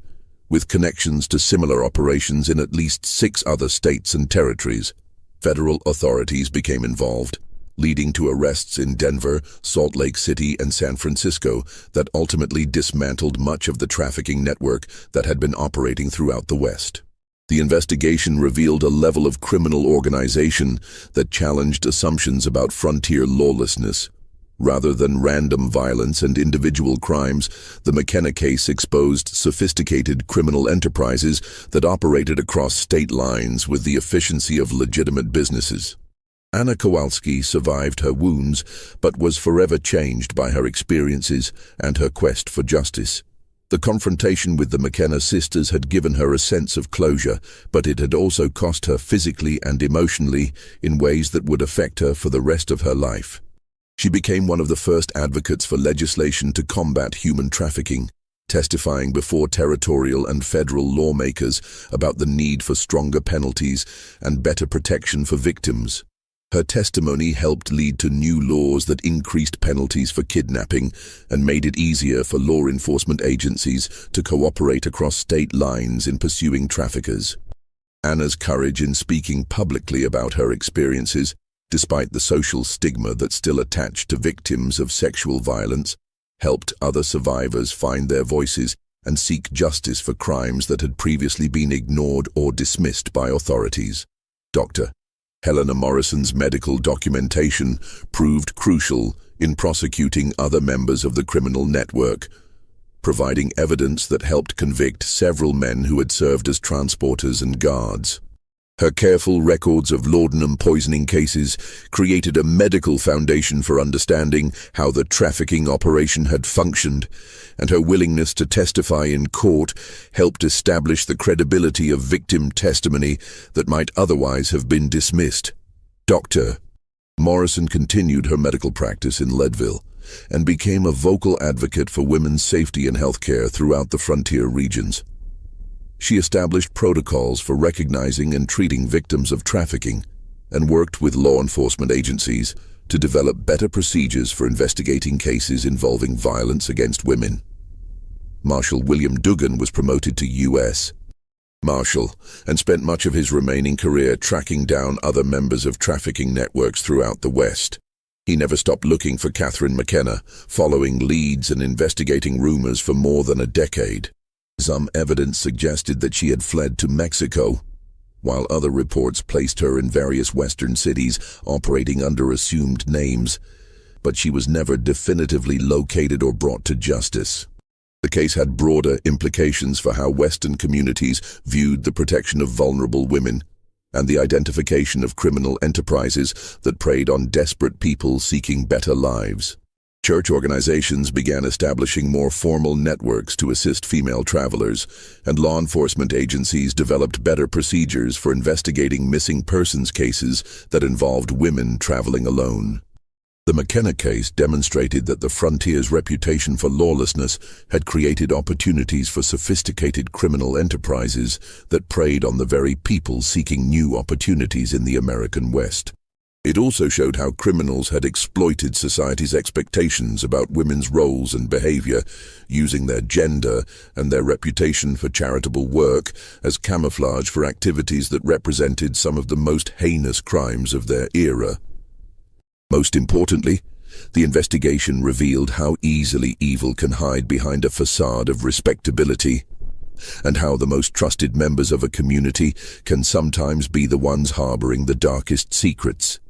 with connections to similar operations in at least 6 other states and territories. Federal authorities became involved, leading to arrests in Denver, Salt Lake City, and San Francisco that ultimately dismantled much of the trafficking network that had been operating throughout the West. The investigation revealed a level of criminal organization that challenged assumptions about frontier lawlessness. Rather than random violence and individual crimes, the McKenna case exposed sophisticated criminal enterprises that operated across state lines with the efficiency of legitimate businesses. Anna Kowalski survived her wounds, but was forever changed by her experiences and her quest for justice. The confrontation with the McKenna sisters had given her a sense of closure, but it had also cost her physically and emotionally in ways that would affect her for the rest of her life. She became one of the first advocates for legislation to combat human trafficking, testifying before territorial and federal lawmakers about the need for stronger penalties and better protection for victims. Her testimony helped lead to new laws that increased penalties for kidnapping and made it easier for law enforcement agencies to cooperate across state lines in pursuing traffickers. Anna's courage in speaking publicly about her experiences, despite the social stigma that still attached to victims of sexual violence, helped other survivors find their voices and seek justice for crimes that had previously been ignored or dismissed by authorities. Dr. Helena Morrison's medical documentation proved crucial in prosecuting other members of the criminal network, providing evidence that helped convict several men who had served as transporters and guards. Her careful records of laudanum poisoning cases created a medical foundation for understanding how the trafficking operation had functioned, and her willingness to testify in court helped establish the credibility of victim testimony that might otherwise have been dismissed. Dr. Morrison continued her medical practice in Leadville and became a vocal advocate for women's safety and healthcare throughout the frontier regions. She established protocols for recognizing and treating victims of trafficking and worked with law enforcement agencies to develop better procedures for investigating cases involving violence against women. Marshal William Dugan was promoted to U.S. Marshal and spent much of his remaining career tracking down other members of trafficking networks throughout the West. He never stopped looking for Catherine McKenna, following leads and investigating rumors for more than a decade. Some evidence suggested that she had fled to Mexico, while other reports placed her in various western cities operating under assumed names, but she was never definitively located or brought to justice. The case had broader implications for how Western communities viewed the protection of vulnerable women and the identification of criminal enterprises that preyed on desperate people seeking better lives. Church organizations began establishing more formal networks to assist female travelers, and law enforcement agencies developed better procedures for investigating missing persons cases that involved women traveling alone. The McKenna case demonstrated that the frontier's reputation for lawlessness had created opportunities for sophisticated criminal enterprises that preyed on the very people seeking new opportunities in the American West. It also showed how criminals had exploited society's expectations about women's roles and behavior, using their gender and their reputation for charitable work as camouflage for activities that represented some of the most heinous crimes of their era. Most importantly, The investigation revealed how easily evil can hide behind a facade of respectability, and how the most trusted members of a community can sometimes be the ones harboring the darkest secrets.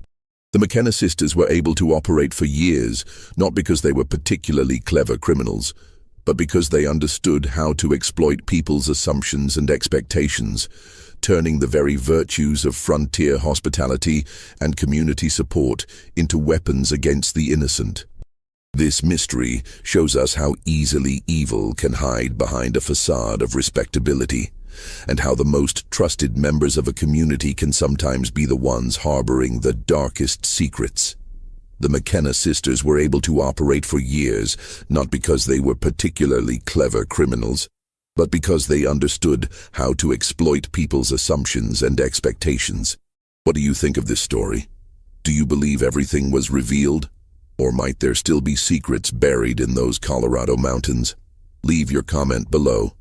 The McKenna sisters were able to operate for years, not because they were particularly clever criminals, but because they understood how to exploit people's assumptions and expectations, turning the very virtues of frontier hospitality and community support into weapons against the innocent. This mystery shows us how easily evil can hide behind a facade of respectability, and how the most trusted members of a community can sometimes be the ones harboring the darkest secrets. The McKenna sisters were able to operate for years, not because they were particularly clever criminals, but because they understood how to exploit people's assumptions and expectations. What do you think of this story? Do you believe everything was revealed? Or might there still be secrets buried in those Colorado mountains? Leave your comment below.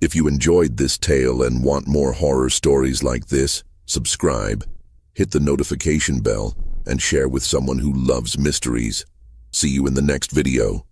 If you enjoyed this tale and want more horror stories like this, subscribe, hit the notification bell, and share with someone who loves mysteries. See you in the next video.